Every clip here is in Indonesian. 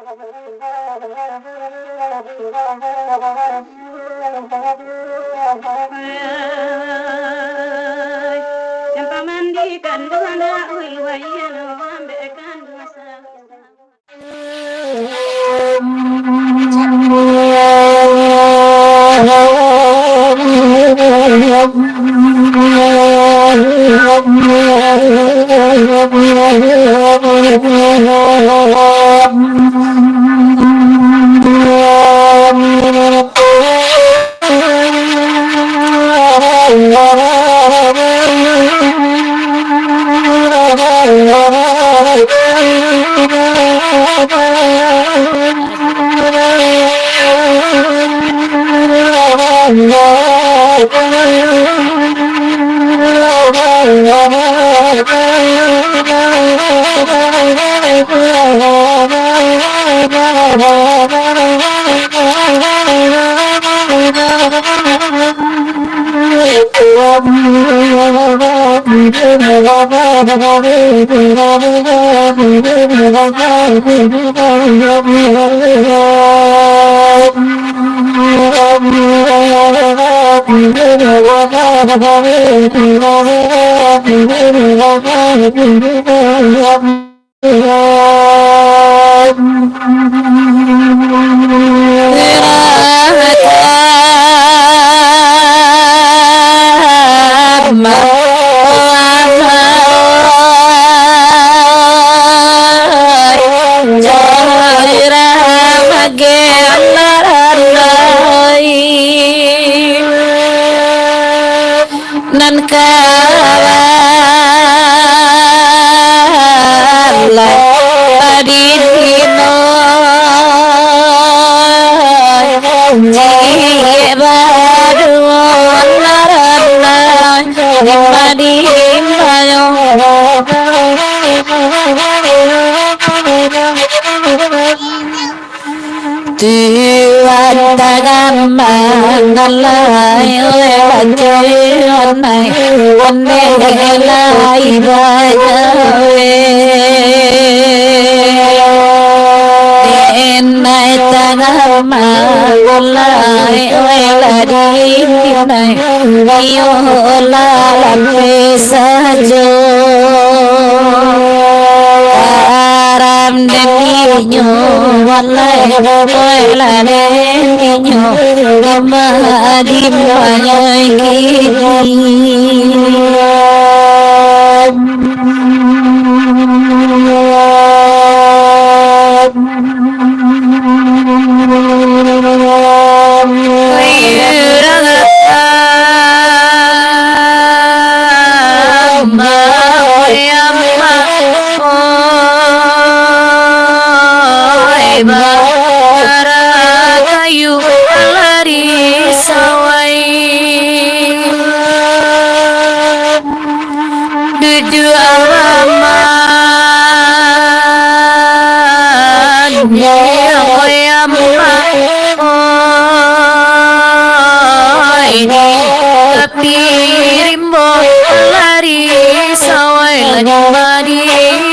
Jampa mandi kan duana ul wayano ambe kan masa. Nan kawala padino jiye baru narana dimadi mayo Tuhan tangan mangalai lewati onai onelai bajawe Denai tangan mangalai lewati onai Iola lampe sajo Aram deniño walai oela deniño Lama di banyak kayu lari sawai Dudu alaman Oyama ini Tapi rimbo lari sawai Lagi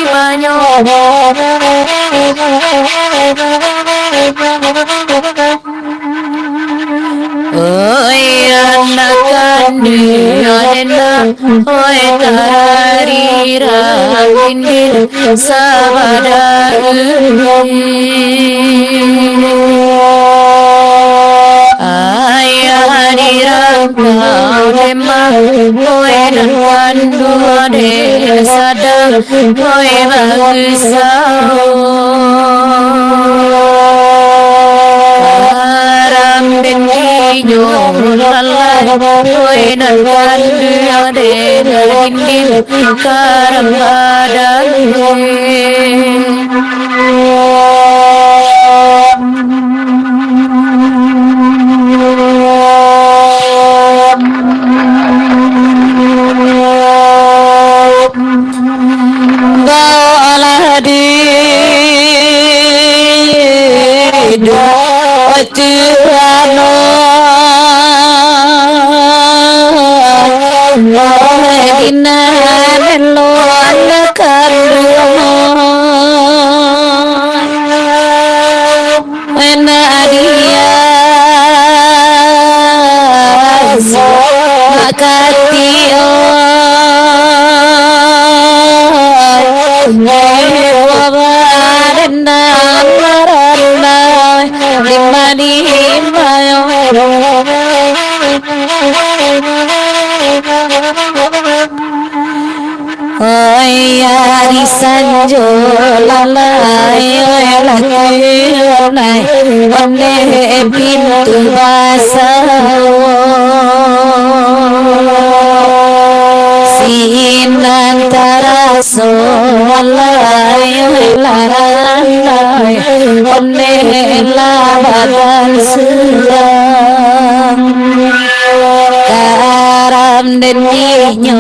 banyak Oi anak kandiana oi tarira indil sabada ayah hadirang kau demam oi dan pandu ade sadang oi bagus Oi nan kandu ade indil karam badan Bawalah di Tuhan Inalelo anakan katio wabarenda maranda dimani mayo oi ari sanjo lalai oi lakunai onde pintu sinantara solai oi larandai onde labadan surang karam den nyo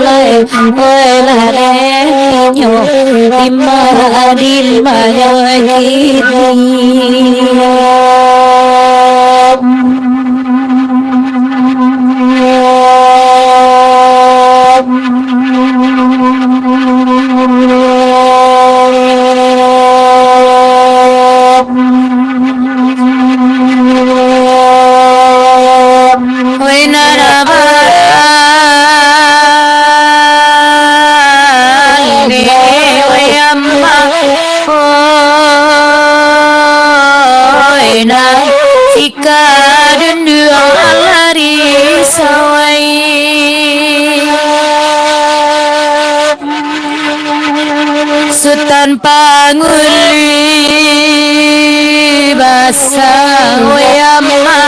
lai oi la den nyo dimma yo Sultan Panguli basa oyama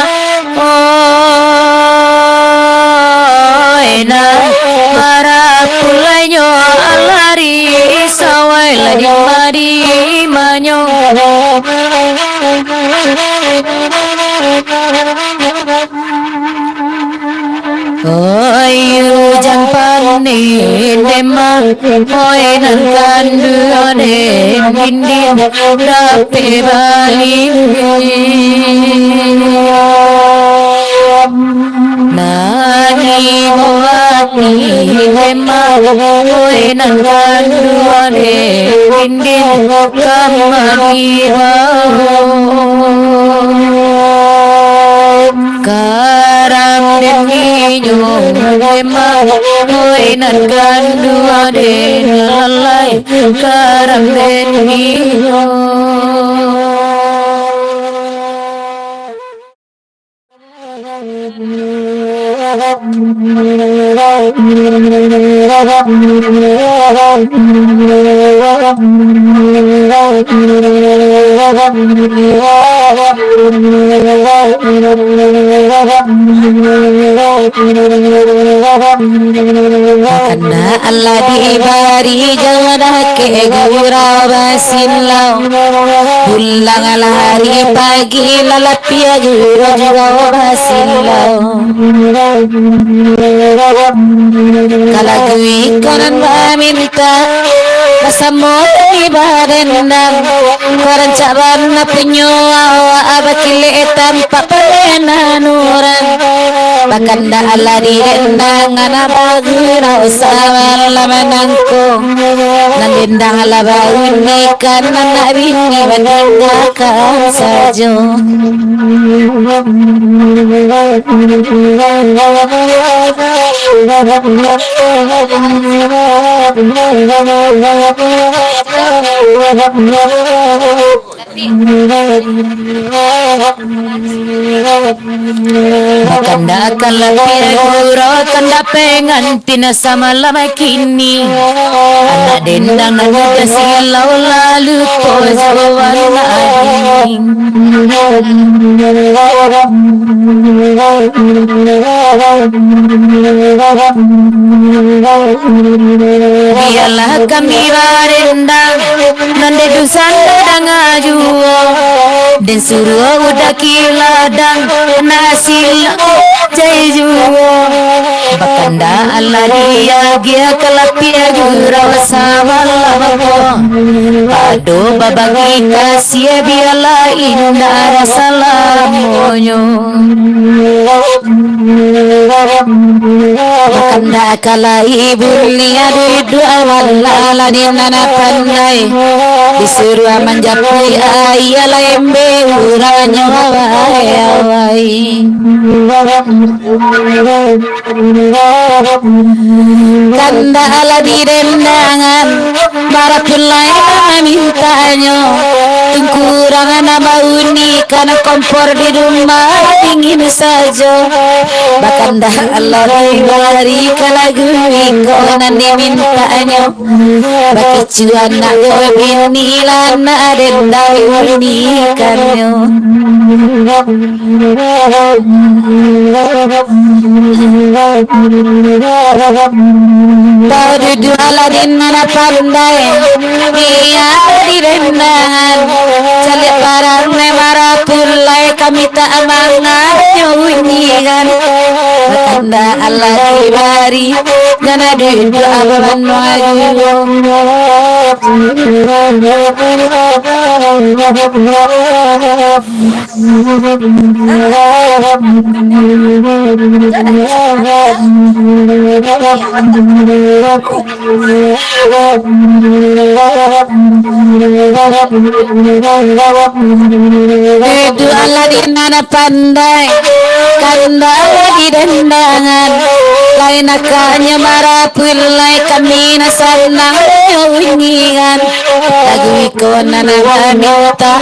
oina para pulanyo alari sawai ladi mari manyo Oyu jampane dema hoy nan kanduane bindin dape bali nani moati dema hoy nan kanduane bindin kamani karam denginyo dema hoy nan kanduane lalai karam denginyo Karena Allah diberi jawadah ke gurau basinlau pulang hari pagi lalapia gurau basinlau kalau gue kanan minta masamot ibarendang koran caban na punyo awa abakile tampa parenanuran bakanda alari rendang anabagira usawal lamanangko nandindang alabawini karena bini bandinggakan sajo Kanda kalapiro kanda pengantin sama lama kini anak dendang anak silau lalu pojawan ading biarlah kami barendang nande dusan dadang ajuo dan suruh udah kiladang nasil jai juo bakanda Allah dia gia kelapia gurau sama lamako ado babagi kasih biarlah indah salamonyo bakanda kala ibu lihat itu awal lala di nana pandai disuruh menjapui ayah lembe uranya awai Kanda ala di rendangan Barakullai mintanya Tungkurangan nama unik karena kompor di rumah dingin saja. Bakanda Allah diwari kalagu iko nani mintanya Bakicuan nak binilan adendai unikannya Tahu dudu Aladin mana pandai Dia di rendangan Calik parang memara pulai Kami tak amangat nyanyikan Bakanda Allah dibari Jana dudu ababan wajib Itu Aladin ada pandai Kanda di dendangan Lain akanya marapulai Kami nasanang nyanyikan Lagu ikon minta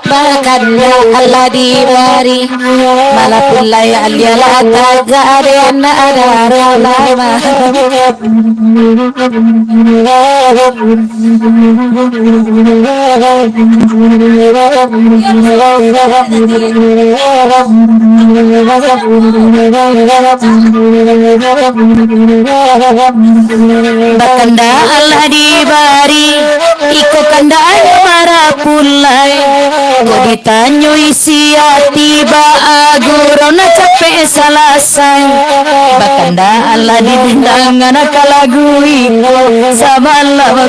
Bakanda Allah dibari Malapulai aliala taga adena ada lama Bakanda Allah dibari Iko kandanya marapulai Kau ditanyo isi tiba agurona capek selesai Bakanda Allah didendangan kalagu iko sama lako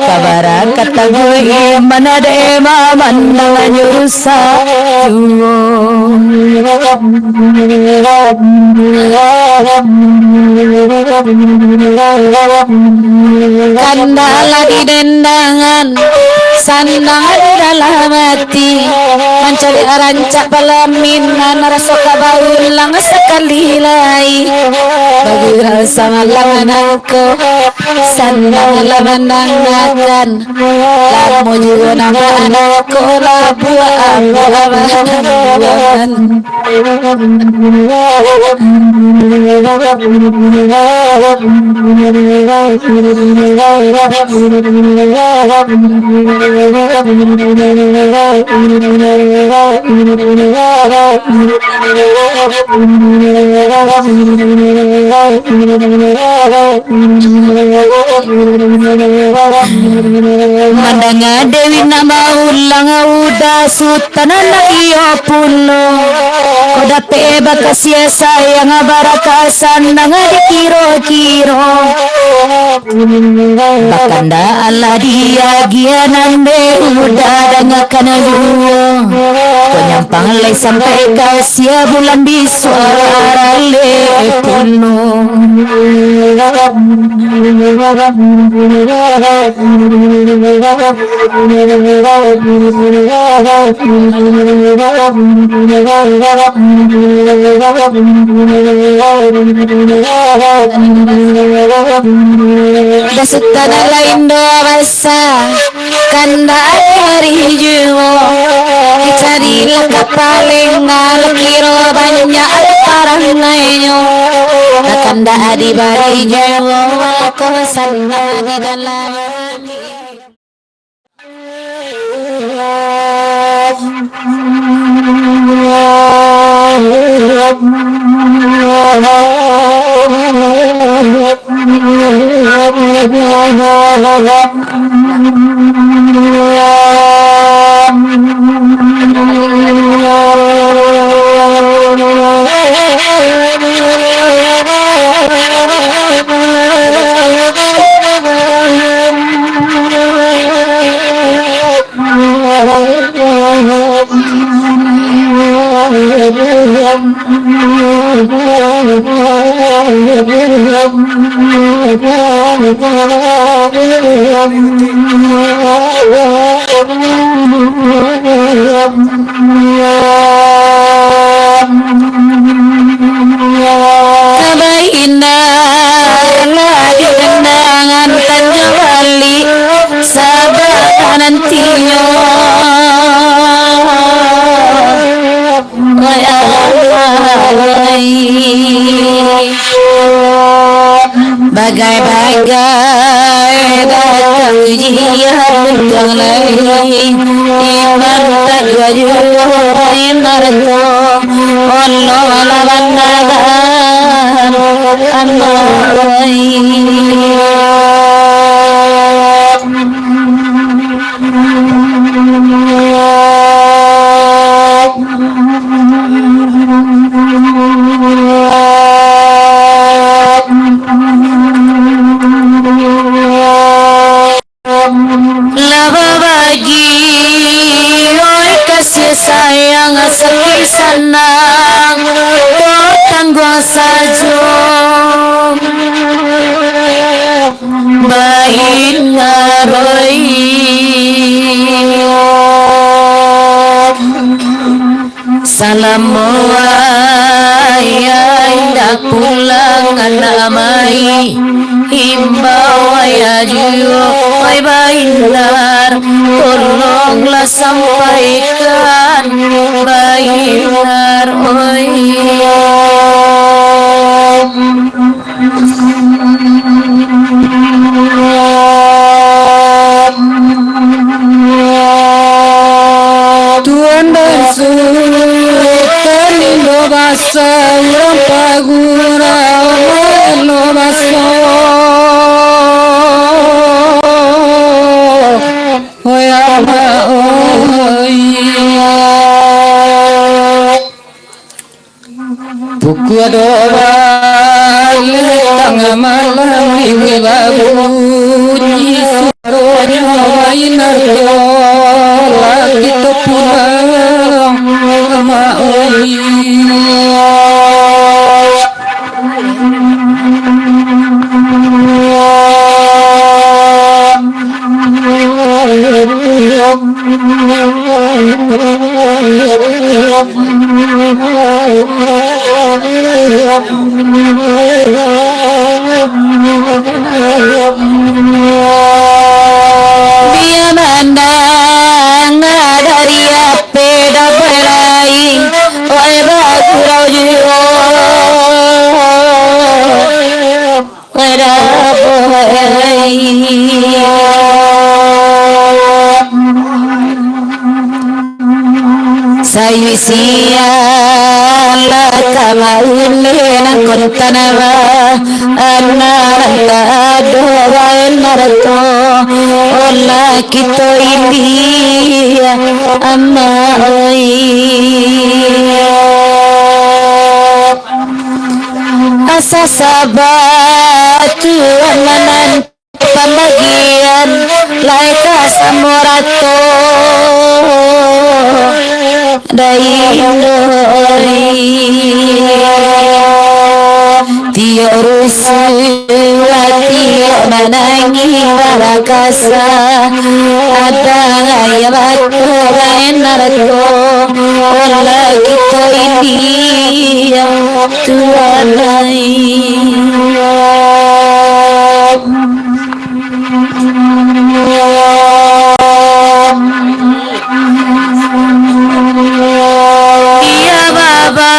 Kabara kata gue mana dema mandang nyurusa Kanda Allah didendangan Sandang dalam hati Mencari rancak pelaminan Rasa kabaulang sekali lagi Bagi rasa malam aku Sandang menangakan Lamu juga nama anakku Labu abu-abuan Mandanga Dewi nama ulang udah sultan anak iyo pulo Koda teba kasih sayang barakasan nanga dikiro-kiro Bakanda Allah dia gianande udah dangakan duo Kau nyampang lay sampai kasih bulan di suara le pulo Dasutana lain doa basa Kanda hari juo Dicarilah kapaling Ngalakiro banyak parang ngayo Kanda adi bari juo Wako sana di dalam iman tagayu inarto ollo alabannagan annai Lababagi oi kasih sayang sepi senang tanggung saja baik naroi salam ayah pulang anamai himbau ayah jiwa ay Bainar tolonglah sampaikan Bainar oi Tuan dan Sultan Indo Basa Urang Pagura Indo Basa Buku adoba tengah malam ibu babu Jisuronya wainar lagi tu pulang sama oi Dia mandang dari ape dapelai oi bagurau jiwa pada bohai sayu siala kamaulena kontanawa anaranta doa narato ola kito India amma oi asa sabatu amanan pembagian laika samorato daindoi tio rusuati manangi barakasa ada ya batu enarto ola kito India tuanai Iya baba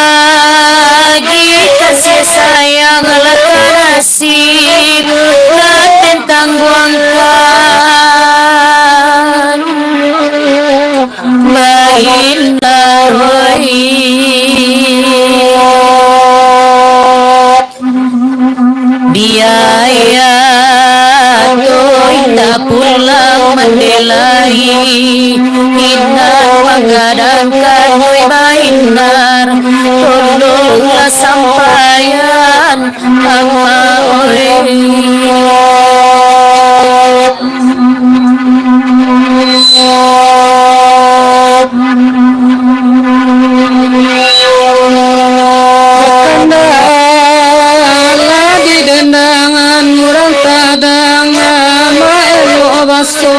kasih sayang lekarasih dan tangguangkan Bainar biaya toita pulang mendelai Inar mengadangkan Bainar tolonglah sampaian ama oi lagi dendangan murang tadangan maelo baso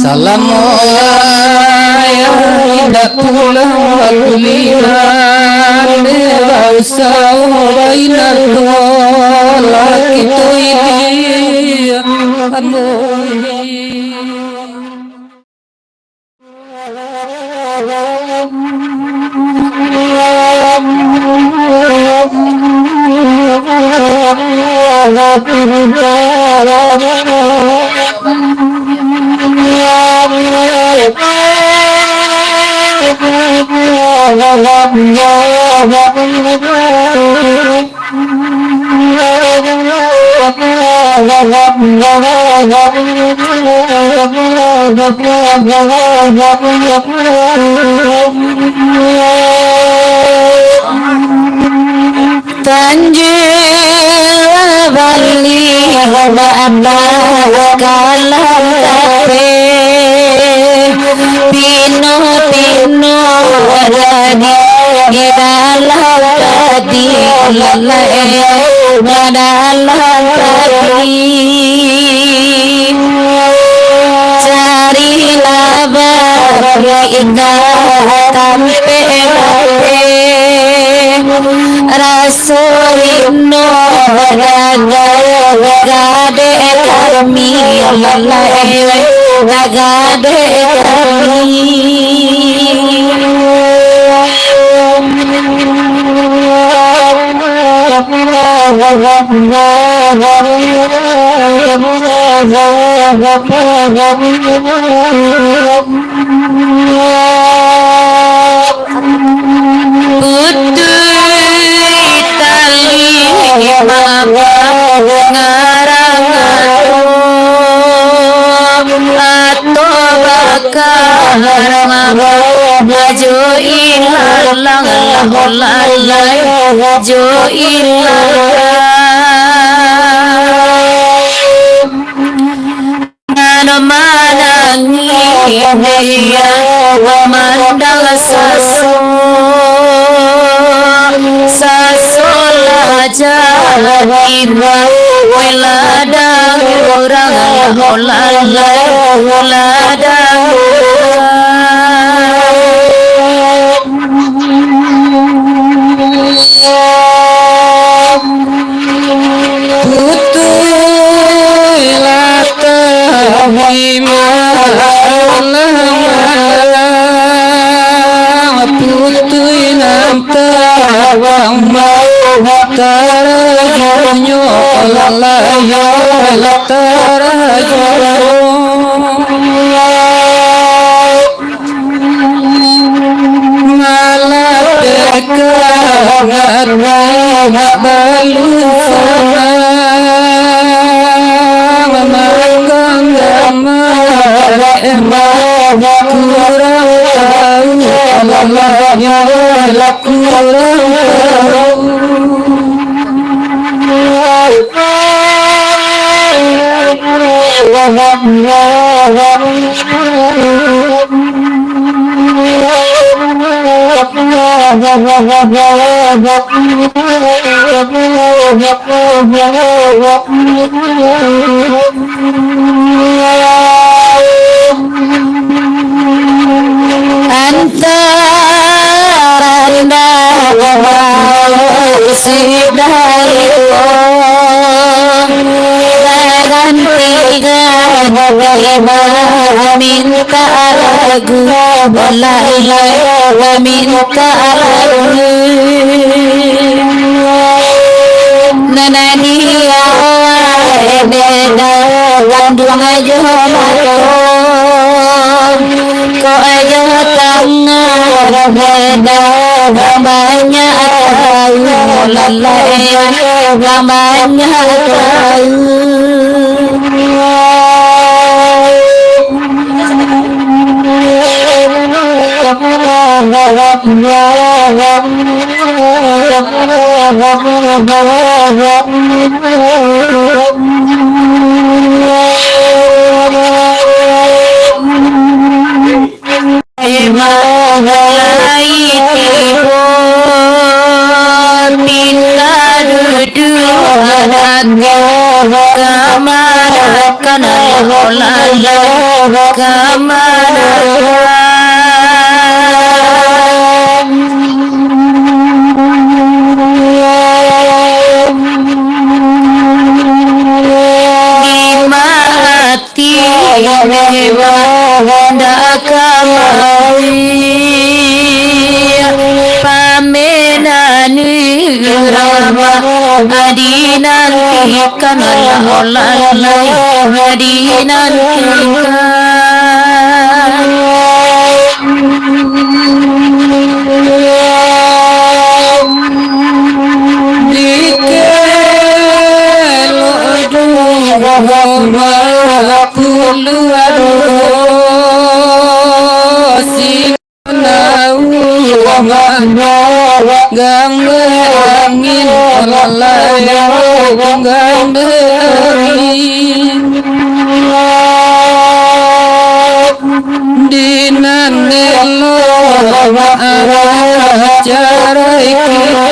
salam indah pulang kuliah dewa usaha bainar laki tu ini amoy Tanjung Bali Abah kalam kape Pino Pino Radi Dalam tadi lalai dalam tadi Cari laba indah tampe Rasulino gade kami lalai gade kami minta lagu boleh minta lagu nanani beda gandung aja ko aja tangan beda banyak tahu lalai banyak tahu kanana olalai hadinan gang angin olalai gang angin dinan nelo acara kita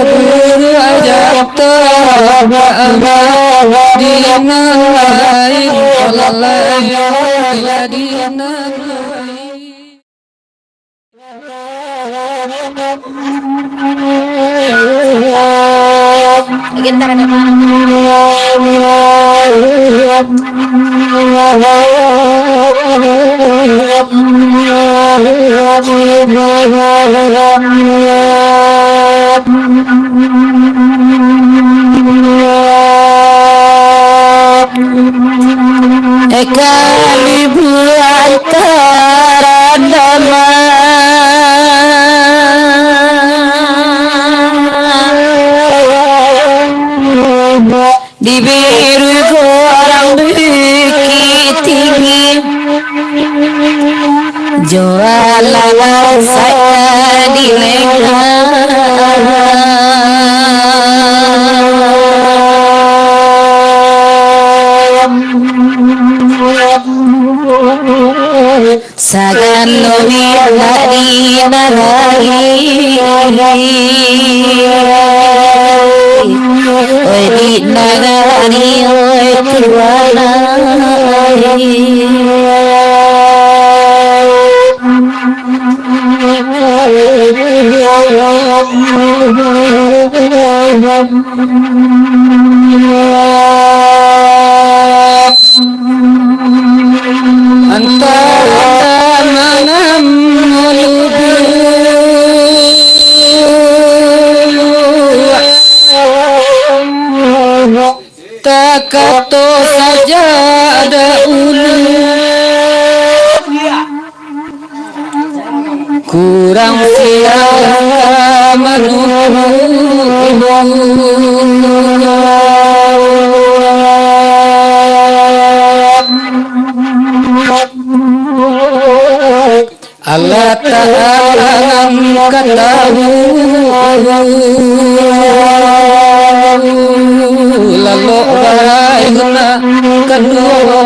guru ajata dinan lain olalai dinan Gitar ada Ekali antara dibiru orang bukit tinggi jualan saya di sagan lobi dari nagari oi di nagari oi tuana antara manam melubu takato saja ada ulu kurang siapa Allah Ta'ala ketahu lalu baikna kedua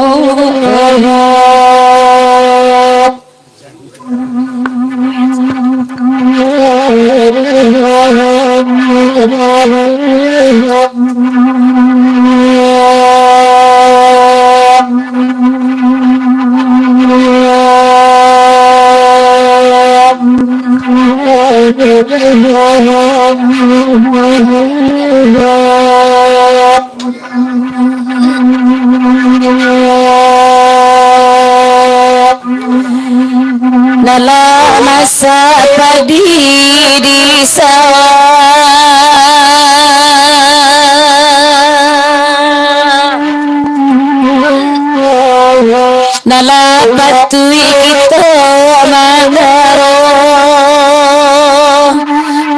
dalam masa padi di sawah nala batui kita magaro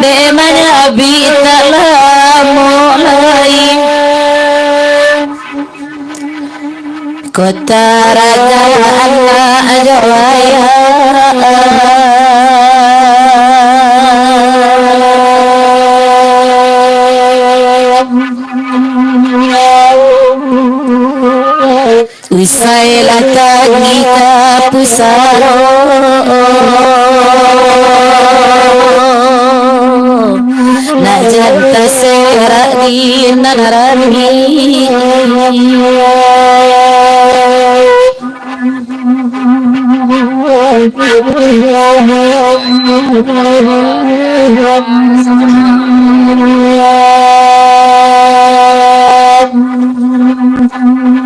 de mana bitala mulai kota raja anak jawaya usai lata kita pusaro najanta serak di nanarami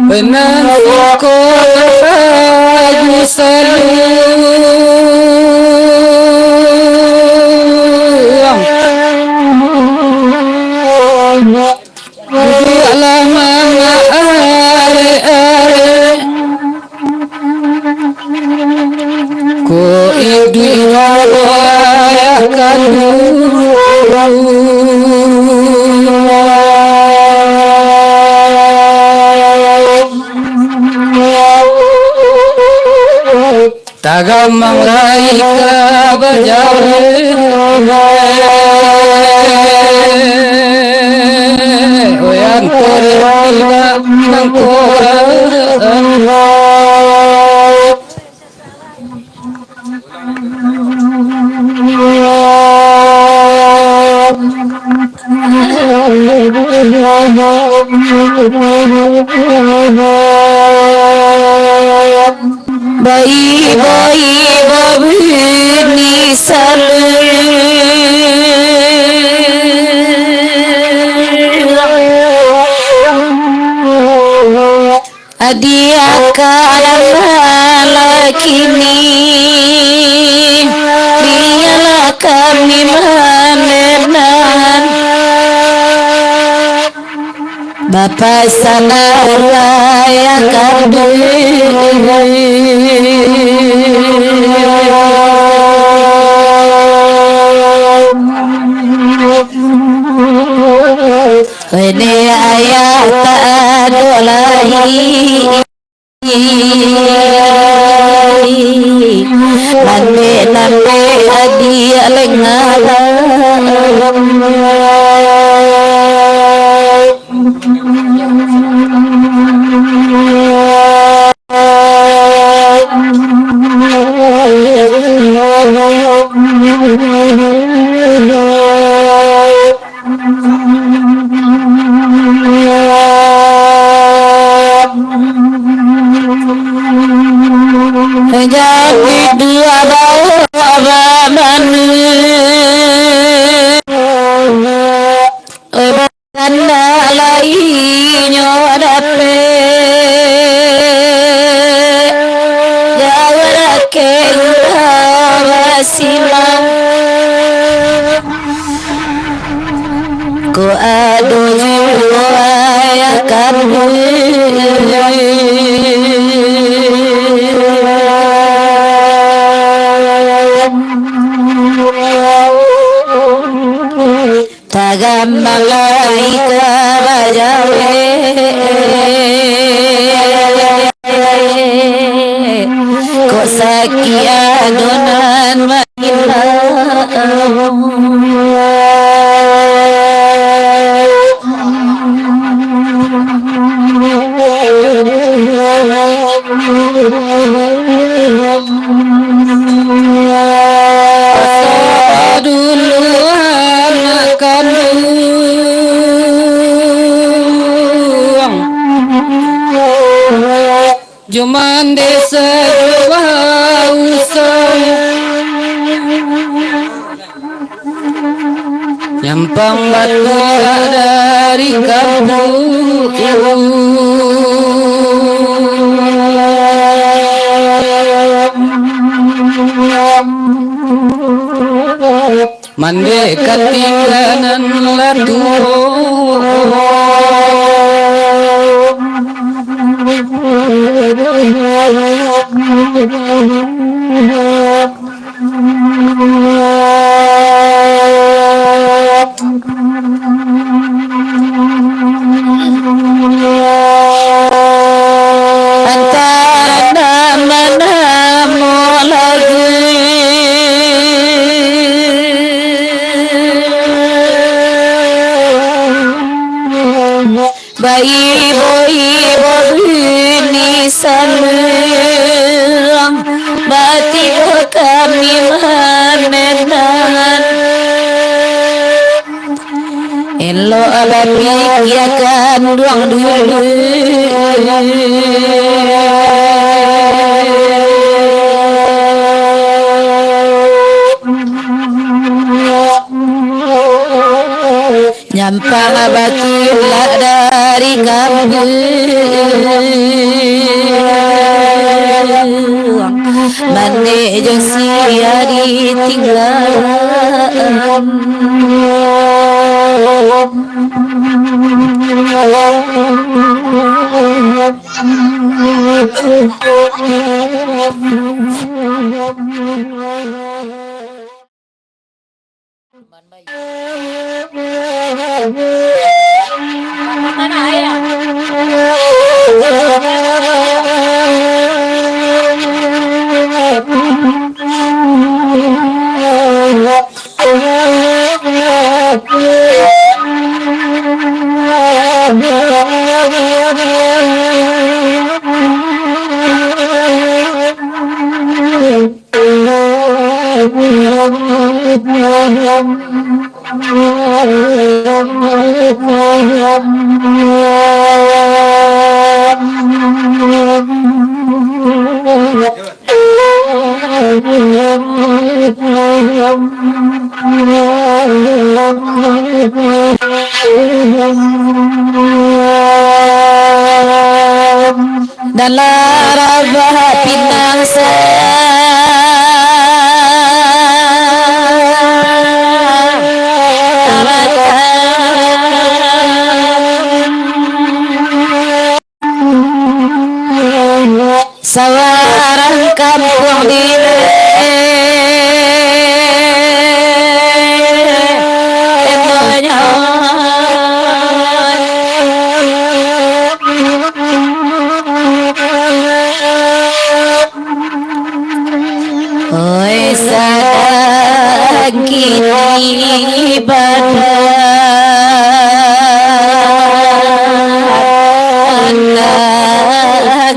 benangku baju seluang tagamang laika bajawe oyan kore tiga nang kora bayi bayi babi sal adia kalam kini dialah kami menenan Bapa salah yang kadu ini ayat adolai nambe hadiah lengala jadi dua bawa manu tanda lainnya dape jawara kenda silang ko ado jiwa ya kamu tagam malaika bajawe ko sakia donan makina Juman desa usang nyampang batu dari kampung mande ketinggalan latu antara nama lagi bayi ini salam bati kami menenan elo alapi akan ruang dulu nyampang batulah dari kampung mane jeung sia ditinggal Mana ya? Dan larabah pinang sawarang kampung di oi sadang kini badan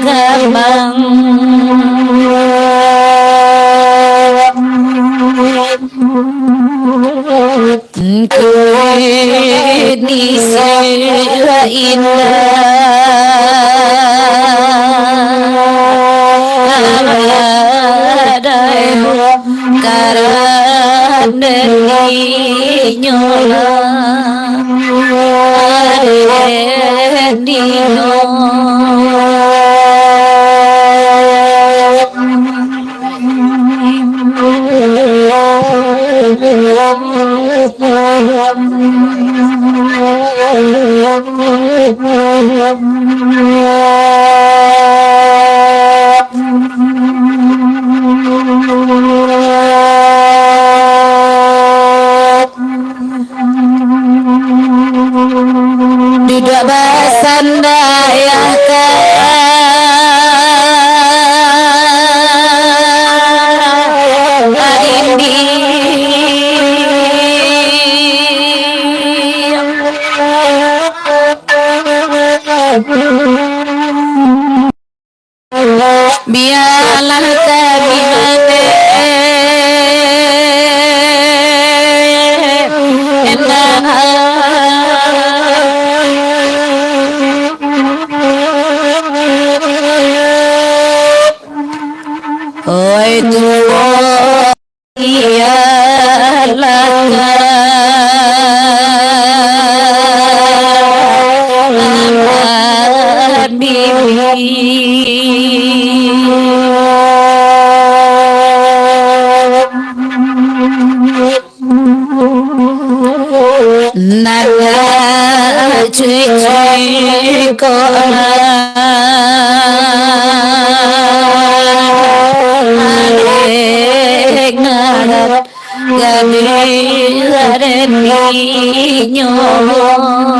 gamang kini sila karena nyola dino Dudak basandayah adindi biarlah kami oi tuwa ialah naga cuy ko adek ngarat gabi gareni nyoy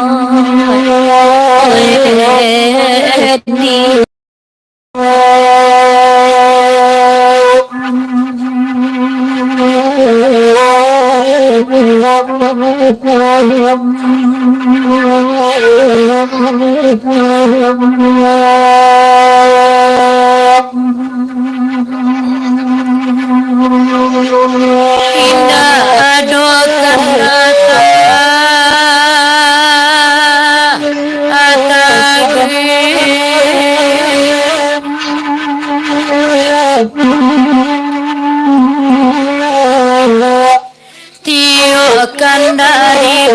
Tiokan dari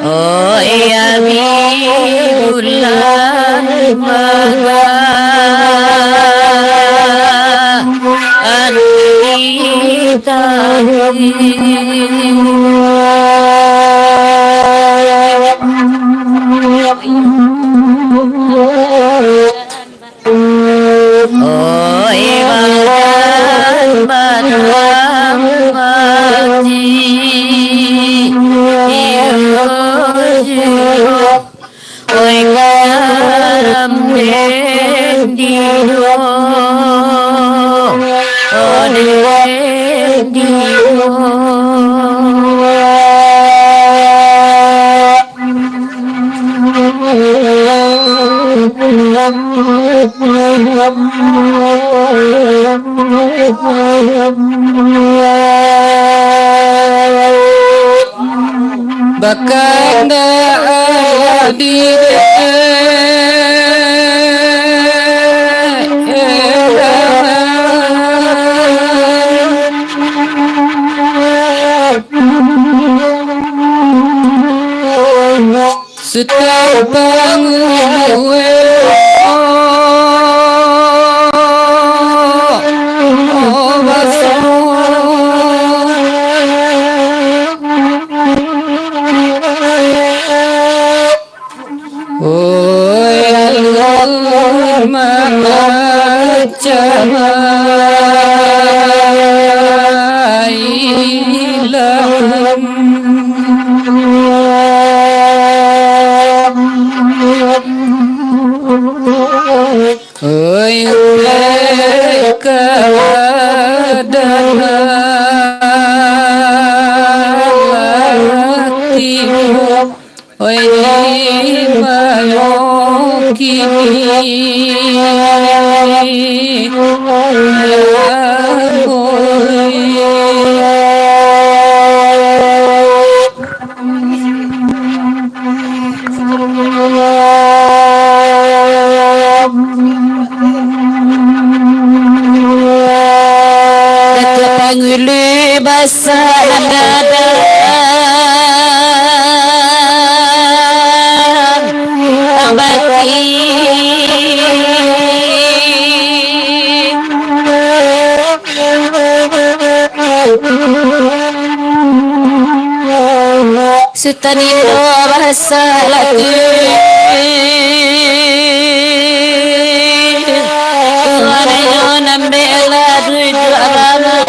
oh ya bulan maha Oh ibadah batang mati oi garam dendido oh dendido Bakanda adire Setapang Panguli basanada abati Sutanido basalati Wanayo nambela duidu alama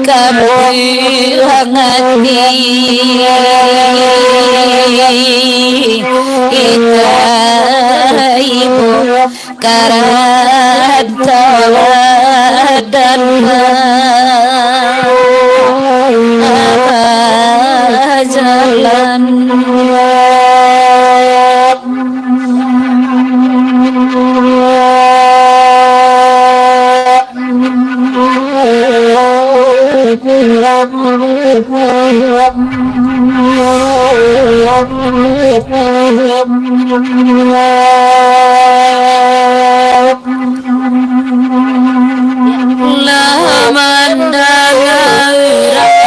Kami hangati kita ibu karanta dan jalan Mendengar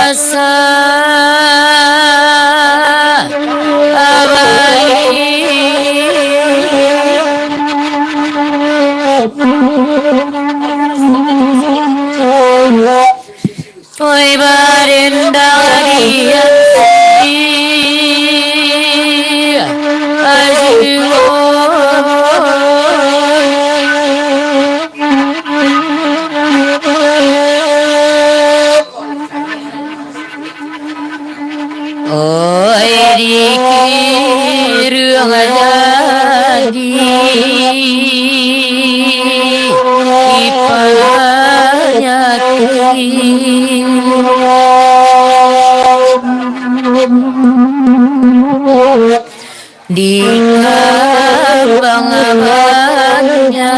rasa Oi barindari di kabang abangnya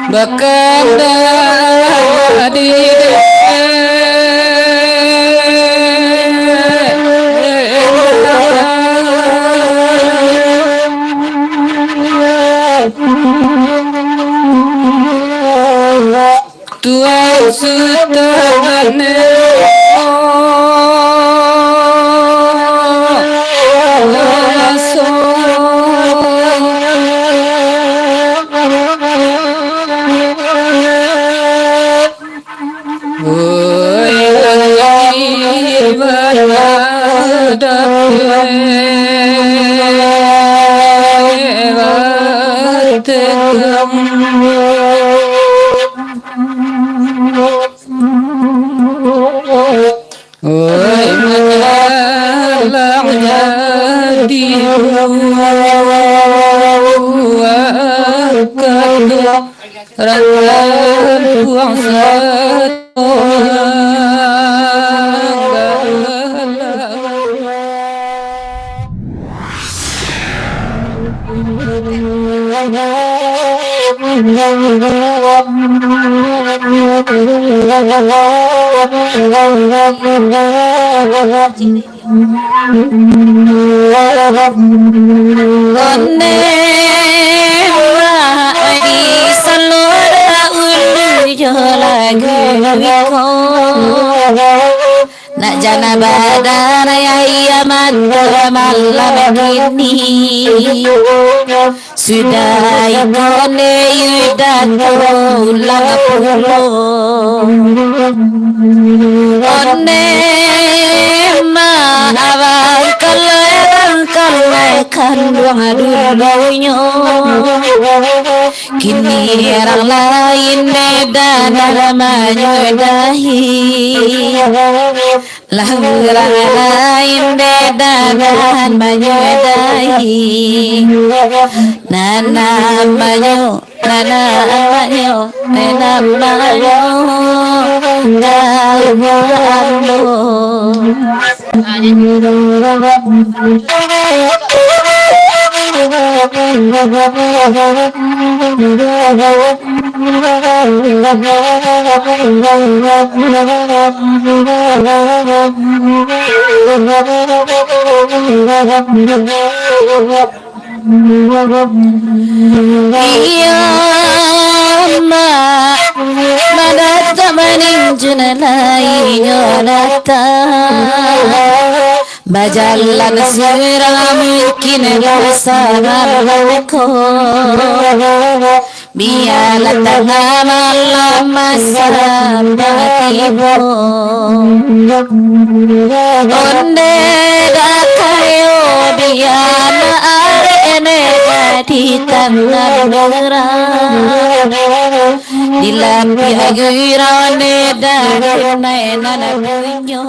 Bakanda di Tuhan sutane Rakan buang satu nak jana badan ya mata malam kini sudah ikone yudato ulang pulo one ma awal kalai kandung adunya kini orang lain medan menyudahi orang lain medan menyudahi nana manyo iya ma madata maning junalai nyonata bajalan segera mungkin bersamaku biarlah tengah malam masa matimu onde dakayo biana arene di tangan gerang dilapi agirane dan nana kunyo